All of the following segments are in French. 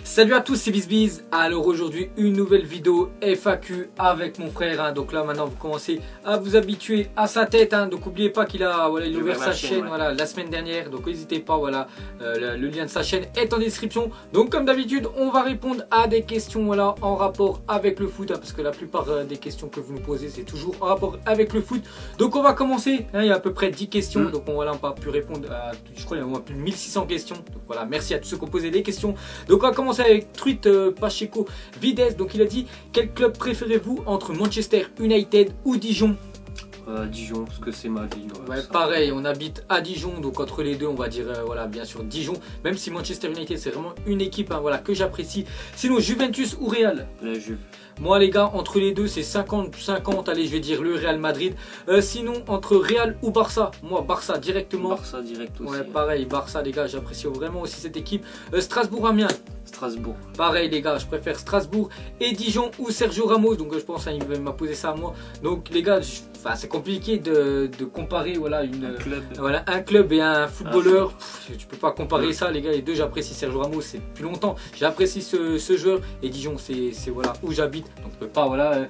Salut à tous, c'est BizBiz. Alors aujourd'hui une nouvelle vidéo FAQ avec mon frère. Donc là maintenant vous commencez à vous habituer à sa tête. Donc n'oubliez pas qu'il a il a ouvert sa chaîne la semaine dernière. Donc n'hésitez pas, le lien de sa chaîne est en description. Donc comme d'habitude on va répondre à des questions en rapport avec le foot. Parce que la plupart des questions que vous nous posez c'est toujours en rapport avec le foot. Donc on va commencer. Il y a à peu près 10 questions. Donc on n'a pas pu répondre à, je crois il y a plus de 1600 questions. Donc voilà, merci à tous ceux qui ont posé des questions. Donc on va commencer avec Truite Pacheco Vides. Donc il a dit: quel club préférez-vous entre Manchester United ou Dijon? Dijon, parce que c'est ma ville. Ouais, pareil, on habite à Dijon, donc entre les deux on va dire bien sûr Dijon, même si Manchester United c'est vraiment une équipe que j'apprécie. Sinon Juventus ou Real? La Juve. Moi les gars, entre les deux c'est 50-50, allez je vais dire le Real Madrid. Sinon entre Real ou Barça? Moi Barça directement. Barça direct aussi. Ouais pareil, Barça les gars, j'apprécie vraiment aussi cette équipe. Strasbourg-Amiens? Strasbourg. Pareil les gap, je préfère Strasbourg. Et Dijon ou Sergio Ramos? Donc je pense il m'a posé ça à moi. Donc les gars, c'est compliqué de comparer un club et un footballeur. Tu peux pas comparer ça les gars, les deux j'apprécie. Sergio Ramos c'est depuis longtemps, j'apprécie ce joueur. Et Dijon c'est où j'habite. Donc je peux pas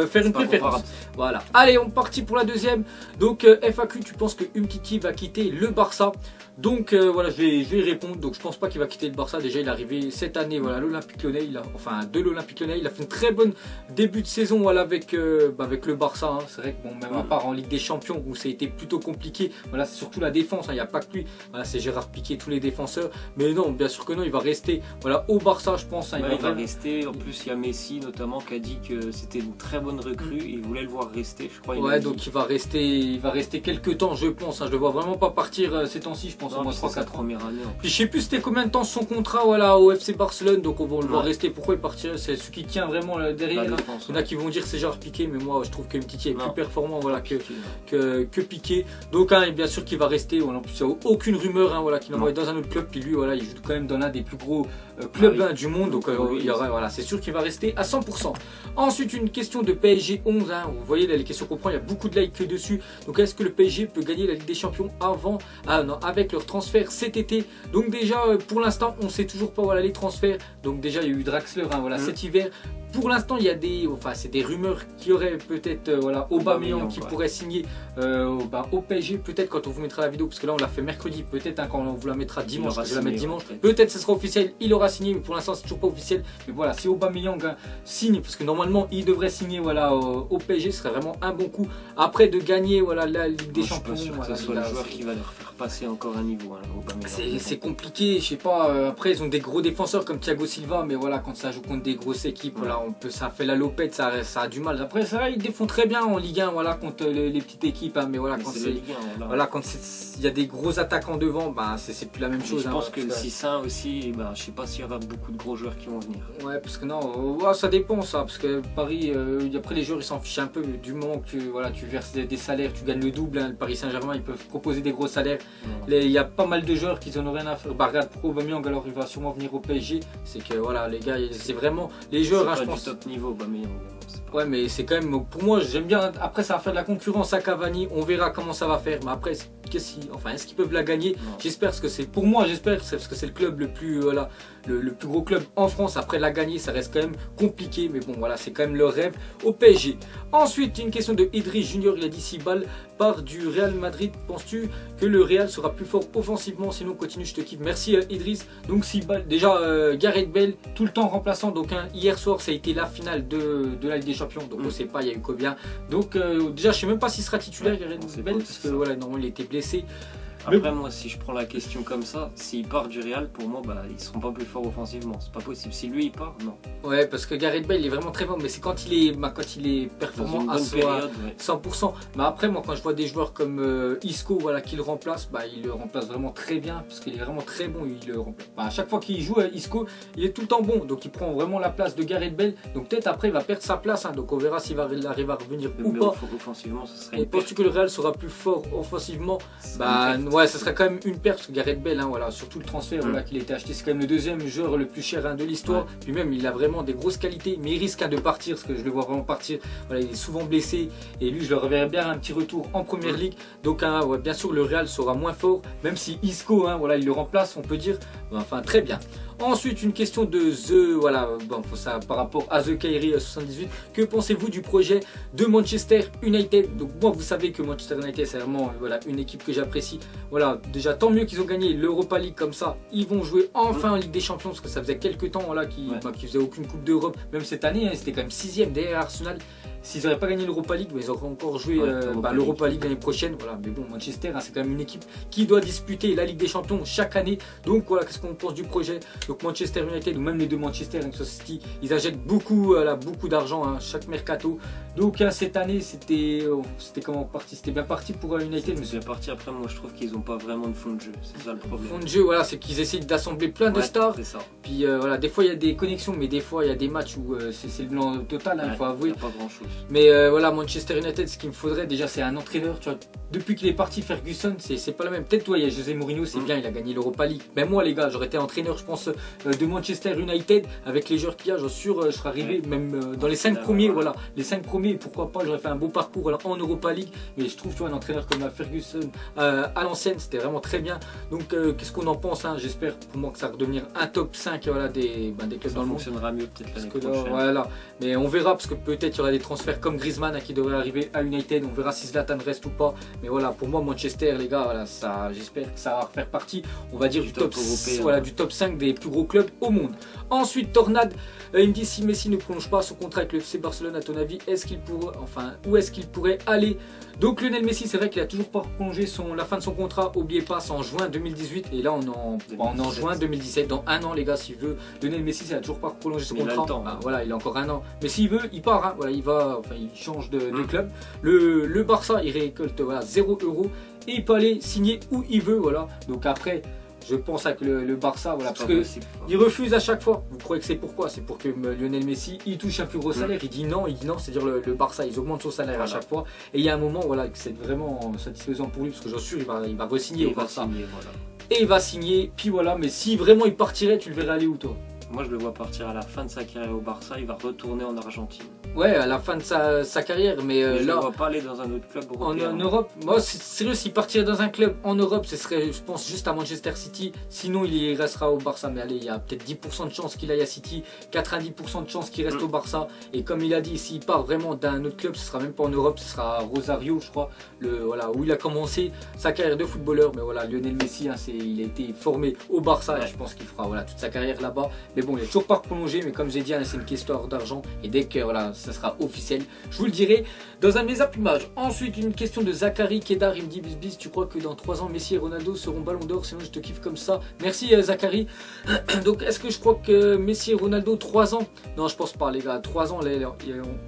faire une préférence. Voilà. Allez, on est parti pour la deuxième. Donc FAQ, tu penses que Umtiti va quitter le Barça? Donc je vais y répondre. Donc je pense pas qu'il va quitter le Barça. Déjà il est arrivé cette année à l'Olympique Lyonnais, de l'Olympique Lyonnais, il a fait une très bonne début de saison avec le Barça. C'est vrai que même à part en Ligue des Champions où ça a été plutôt compliqué, c'est surtout la défense, il n'y a pas que lui, c'est Gérard Piqué, tous les défenseurs. Mais non, bien sûr que non, il va rester au Barça je pense. Il va rester. En plus il y a Messi notamment qui a dit que c'était une très bonne recrue et il voulait le voir rester, je crois. Donc il va rester quelques temps je pense. Je le vois vraiment pas partir ces temps-ci, je pense au moins 3-4 première année. Puis je sais plus c'était combien de temps son contrat au FC Barcelone, donc on va le voir rester. Pourquoi il partirait? C'est celui qui tient vraiment derrière. Il y en a qui vont dire c'est Gérard Piqué, mais moi je trouve que Umtiti est plus performant que Piqué. Donc bien sûr qu'il va rester. En plus il n'y a aucune rumeur qu'il l'envoie dans un autre club. Puis lui il joue quand même dans l'un des plus gros clubs du monde. Donc c'est sûr qu'il va rester à 100%. Ensuite une question de PSG 11. Vous voyez les questions qu'on prend, il y a beaucoup de likes dessus. Donc est-ce que le PSG peut gagner la Ligue des Champions avec leur transfert cet été? Donc déjà pour l'instant on sait toujours pas les transferts. Donc déjà il y a eu Draxler cet hiver. Pour l'instant il y a c'est des rumeurs qu'il y aurait peut-être Aubameyang qui pourrait signer au PSG, peut-être quand on vous mettra la vidéo, parce que là on l'a fait mercredi, peut-être quand on vous la mettra dimanche, je vais la mettre dimanche, peut-être ce sera officiel, il aura signé, mais pour l'instant c'est toujours pas officiel. Mais voilà, si Aubameyang signe, parce que normalement il devrait signer au PSG, ce serait vraiment un bon coup après de gagner la Ligue des Champions. Je suis pas sûr que ce soit le joueur qui va leur faire passer encore un niveau. C'est compliqué, je sais pas, après ils ont des gros défenseurs comme Thiago Silva, mais quand ça joue contre des grosses équipes, ça fait la lopette, ça a du mal. Après c'est vrai, ils défendent très bien en Ligue 1 contre les petites équipes, mais quand il y a des gros attaquants devant, c'est plus la même chose. Je pense que si ça aussi, je sais pas s'il y aura beaucoup de gros joueurs qui vont venir. Ouais, parce que non, ça dépend parce que Paris, après les joueurs ils s'en fichent un peu du moment que tu verses des salaires, tu gagnes le double. Le Paris Saint-Germain ils peuvent proposer des gros salaires. Il y a pas mal de joueurs qui en ont rien à faire. Regarde pour Aubameyang, alors il va sûrement venir au PSG. C'est que les gars, c'est vraiment les joueurs, je pense. Top niveau Aubameyang. Ouais, mais c'est quand même, pour moi j'aime bien. Après ça va faire de la concurrence à Cavani, on verra comment ça va faire. Mais après est-ce qu'ils peuvent la gagner? J'espère, parce que c'est pour moi, parce que c'est le club le plus le plus gros club en France. Après la gagner ça reste quand même compliqué, mais bon c'est quand même leur rêve au PSG. Ensuite une question de Idriss Junior, il a dit: si Ball part du Real Madrid, penses-tu que le Real sera plus fort offensivement? Sinon continue, je te kiffe. Merci Idriss. Donc si Ball, déjà Gareth Bale tout le temps remplaçant. Donc hier soir ça a été la finale de la Ligue des Champions, donc on sait pas il y a eu combien. Donc déjà je sais même pas s'il sera titulaire Gareth Bale, parce que normalement il était blessé. Après moi si je prends la question comme ça, s'il part du Real, pour moi ils seront pas plus forts offensivement, c'est pas possible. Si lui il part, non. Ouais, parce que Gareth Bale il est vraiment très bon, mais c'est quand il est performant à 100%. Mais après moi quand je vois des joueurs comme Isco qui le remplace, il le remplace vraiment très bien, parce qu'il est vraiment très bon. Il le remplace. À chaque fois qu'il joue Isco, il est tout le temps bon, donc il prend vraiment la place de Gareth Bale. Donc peut-être après il va perdre sa place, donc on verra s'il arrive à revenir ou pas. Offensivement, ce serait. Et penses-tu que le Real sera plus fort offensivement? Ouais, ça serait quand même une perte, parce que Gareth Bale, surtout le transfert qu'il a été acheté, c'est quand même le deuxième joueur le plus cher de l'histoire. Puis même il a vraiment des grosses qualités, mais il risque de partir, parce que je le vois vraiment partir. Il est souvent blessé, et lui je le reverrai bien un petit retour en première ligue. Donc bien sûr le Real sera moins fort, même si Isco il le remplace, on peut dire. Très bien. Ensuite, une question de voilà, bon, ça, par rapport à The Kairi 78. Que pensez-vous du projet de Manchester United? Donc moi, vous savez que Manchester United, c'est vraiment voilà, une équipe que j'apprécie. Voilà, déjà tant mieux qu'ils ont gagné l'Europa League comme ça. Ils vont jouer enfin en Ligue des Champions parce que ça faisait quelques temps voilà, qu'ils faisaient aucune Coupe d'Europe. Même cette année, hein, c'était quand même 6ème derrière Arsenal. S'ils n'auraient pas gagné l'Europa League, mais ils auraient encore joué l'Europa League l'année prochaine. Voilà. Mais bon, Manchester, hein, c'est quand même une équipe qui doit disputer la Ligue des Champions chaque année. Donc voilà, qu'est-ce qu'on pense du projet? Donc Manchester United, ou même les deux Manchester et City, ils achètent beaucoup, beaucoup d'argent hein, chaque mercato. Donc hein, cette année, c'était comment parti? C'était bien parti pour United. C'est bien parti. Après, moi, je trouve qu'ils n'ont pas vraiment de fond de jeu. C'est ça le problème. Fond de jeu, voilà, c'est qu'ils essaient d'assembler plein de stars. C'est ça. Puis voilà, des fois il y a des connexions, mais des fois il y a des matchs où c'est le blanc total, il faut avouer. Il n'y a pas grand-chose. Mais voilà, Manchester United, ce qu'il me faudrait déjà, c'est un entraîneur. Tu vois, depuis qu'il est parti, Ferguson, c'est pas la même. Peut-être toi, il y a José Mourinho, c'est bien, il a gagné l'Europa League. Mais moi, les gars, j'aurais été entraîneur, je pense, de Manchester United avec les joueurs qu'il y a. J'en suis sûr, je serais arrivé même dans les 5 premiers. Voilà, les 5 premiers. Pourquoi pas, j'aurais fait un beau parcours voilà, en Europa League. Mais je trouve, tu vois, un entraîneur comme Ferguson à l'ancienne, c'était vraiment très bien. Donc, qu'est-ce qu'on en pense hein? J'espère pour moi que ça va redevenir un top 5 voilà, des clubs dans le monde. Ça fonctionnera mieux peut-être l'année prochaine. Voilà. Mais on verra parce que peut-être il y aura des transferts comme Griezmann qui devrait arriver à United. On verra si Zlatan reste ou pas. Mais voilà, pour moi, Manchester, les gars, voilà, j'espère que ça va faire partie, on va dire, du top européen, voilà, du top 5 des plus gros clubs au monde. Ensuite, Tornade, il me dit si Messi ne prolonge pas son contrat avec le FC Barcelone, à ton avis, où est-ce qu'il pourrait aller? Donc Lionel Messi, c'est vrai qu'il a toujours pas prolongé la fin de son contrat. N'oubliez pas, c'est en juin 2018 et là on est en juin 2017. Dans un an, les gars, s'il veut, Lionel Messi, il a toujours pas prolongé son contrat. Voilà, il a encore un an. Mais s'il veut, il part. Hein. Voilà, il change de club. Le Barça, il récolte voilà 0 € et il peut aller signer où il veut. Voilà. Donc après. Je pense avec le Barça, voilà, parce qu'il refuse à chaque fois. Vous croyez que c'est pourquoi? C'est pour que Lionel Messi il touche un plus gros salaire. Il dit non, c'est-à-dire le Barça, ils augmentent son salaire à chaque fois. Et il y a un moment voilà, que c'est vraiment satisfaisant pour lui, parce que j'en suis sûr, il va re-signer au Barça. Et il va signer, puis voilà, mais si vraiment il partirait, tu le verrais aller où toi? Moi je le vois partir à la fin de sa carrière au Barça, il va retourner en Argentine. Ouais, à la fin de sa carrière, mais là... Je ne vois pas aller dans un autre club européen. En Europe, moi, sérieux, s'il partirait dans un club en Europe, ce serait, je pense, juste à Manchester City. Sinon, il restera au Barça. Mais allez, il y a peut-être 10% de chance qu'il aille à City, 90% de chance qu'il reste au Barça. Et comme il a dit, s'il part vraiment d'un autre club, ce sera même pas en Europe, ce sera à Rosario, je crois, voilà, où il a commencé sa carrière de footballeur. Mais voilà, Lionel Messi, hein, il a été formé au Barça. Et je pense qu'il fera voilà, toute sa carrière là-bas. Mais bon, il n'est toujours pas prolongé. Mais comme j'ai dit, hein, c'est une question d'argent. Et dès que voilà, ça sera officiel, je vous le dirai dans un de mes appumages. Ensuite, une question de Zachary Kedar, il me dit Bis, tu crois que dans 3 ans Messi et Ronaldo seront ballon d'or? Sinon je te kiffe comme ça. Merci Zachary. Donc est-ce que je crois que Messi et Ronaldo 3 ans? Non, je pense pas les gars, 3 ans,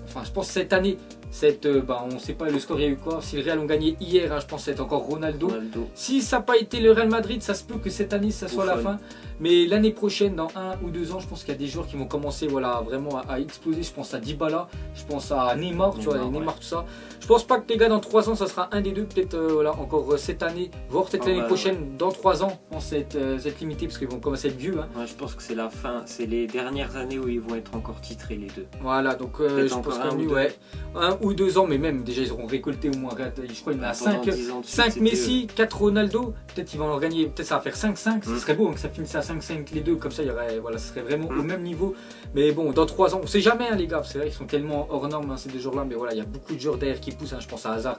enfin je pense cette année. On ne sait pas le score, il y a eu quoi. Si le Real ont gagné hier, hein, je pense que c'est encore Ronaldo. Si ça n'a pas été le Real Madrid, ça se peut que cette année ça soit la fin. Mais l'année prochaine, dans 1 ou 2 ans, je pense qu'il y a des joueurs qui vont commencer voilà, vraiment à exploser. Je pense à Dybala, je pense à Neymar, tu vois, Neymar, tout ça. Je pense pas que les gars, dans 3 ans, ça sera un des deux. Peut-être voilà, encore cette année, voire peut-être l'année prochaine, dans 3 ans, on va être limité parce qu'ils vont commencer à être vieux. Hein. Ouais, je pense que c'est la fin, c'est les dernières années où ils vont être encore titrés les deux. Voilà, donc je pense que lui, ouais. 1 ou 2 ans, mais même déjà ils auront récolté au moins, je crois qu'il y en a 5 Messi, 4 Ronaldo, peut-être ils vont en gagner, peut-être ça va faire 5-5, ce serait beau hein, que ça finisse à 5-5 les deux, comme ça il y aurait, voilà, ce serait vraiment au même niveau. Mais bon, dans 3 ans, on sait jamais hein, les gars, c'est vrai qu'ils sont tellement hors normes hein, ces deux joueurs là, mais voilà, il y a beaucoup de joueurs derrière qui poussent, hein. Je pense à Hazard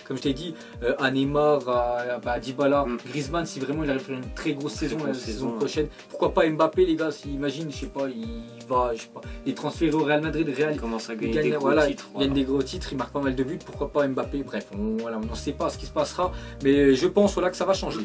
comme je t'ai dit, à Neymar, à Dybala, Griezmann, si vraiment il arrive à faire une très grosse saison la saison prochaine, pourquoi pas Mbappé les gars, s'imagine, je sais pas, il transféré au Real Madrid, il commence à gagner des gros titres. Il gagne des gros titres, il marque pas mal de buts, pourquoi pas Mbappé, bref, on ne sait pas ce qui se passera, mais je pense voilà, que ça va changer.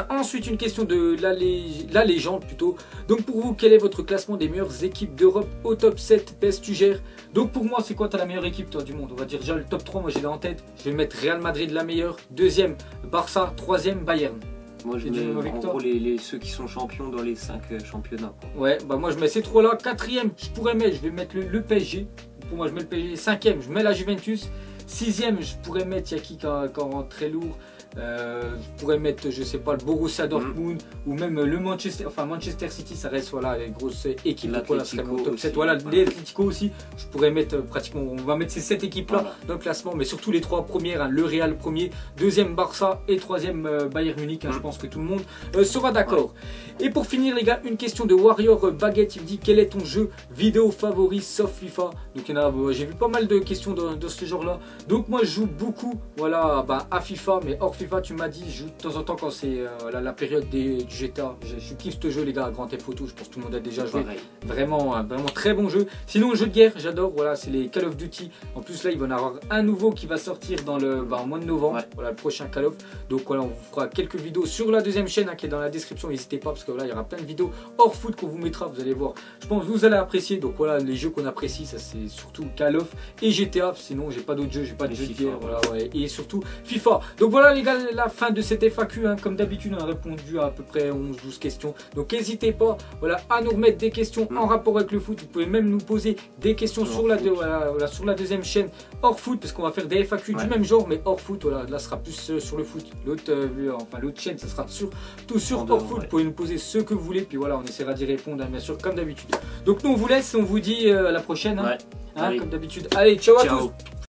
Ensuite, une question de la légende plutôt. Donc pour vous, quel est votre classement des meilleures équipes d'Europe au top 7 PES tu gères? Donc pour moi, c'est quoi ta la meilleure équipe toi du monde? On va dire déjà le top 3, moi j'ai en tête, je vais mettre Real Madrid la meilleure, deuxième Barça, troisième Bayern. Moi je mets en gros ceux qui sont champions dans les 5 championnats. Quoi. Ouais, bah moi je mets ces 3 là, quatrième, je vais mettre le PSG. Pour moi je mets le PSG, cinquième, je mets la Juventus. 6ème, je pourrais mettre, il y a qui quand très lourd. Je pourrais mettre, je sais pas, le Borussia Dortmund ou même le Manchester City, ça reste voilà, les grosses équipes. Voilà, serait mon top 7. Voilà, les Atlético aussi, je pourrais mettre pratiquement, on va mettre ces 7 équipes-là dans le classement, mais surtout les 3 premières, hein, le Real premier, deuxième Barça et troisième Bayern Munich. Je pense que tout le monde sera d'accord. Et pour finir les gars, une question de Warrior Baguette, il me dit quel est ton jeu vidéo favori sauf FIFA. Donc il y en a, j'ai vu pas mal de questions de ce genre-là. Donc moi je joue beaucoup, voilà, à FIFA, mais hors FIFA tu m'as dit, je joue de temps en temps quand c'est la période du GTA. Je kiffe ce jeu les gars, Grand Theft Auto, je pense que tout le monde a déjà joué. Vraiment, vraiment très bon jeu. Sinon le jeu de guerre, j'adore, voilà, c'est les Call of Duty. En plus là il va y en avoir un nouveau qui va sortir dans le mois de novembre, voilà le prochain Call of. Donc voilà, on vous fera quelques vidéos sur la deuxième chaîne qui est dans la description, n'hésitez pas parce que voilà il y aura plein de vidéos hors foot qu'on vous mettra, vous allez voir. Je pense que vous allez apprécier. Donc voilà, les jeux qu'on apprécie, ça c'est surtout Call of et GTA. Sinon j'ai pas d'autres jeux, j'ai pas de jeux de guerre, voilà, et surtout FIFA. Donc voilà les gars, la fin de cette FAQ, hein. Comme d'habitude on a répondu à peu près 11-12 questions. Donc n'hésitez pas, voilà, à nous remettre des questions en rapport avec le foot. Vous pouvez même nous poser des questions sur la deuxième chaîne hors foot, parce qu'on va faire des FAQ du même genre mais hors foot. Voilà, là ce sera plus sur le foot. L'autre chaîne ça sera tout sur hors foot. Vous pouvez nous poser ce que vous voulez, puis voilà, on essaiera d'y répondre, hein, bien sûr, comme d'habitude. Donc nous on vous laisse, on vous dit à la prochaine, hein, comme d'habitude. Allez, ciao à tous.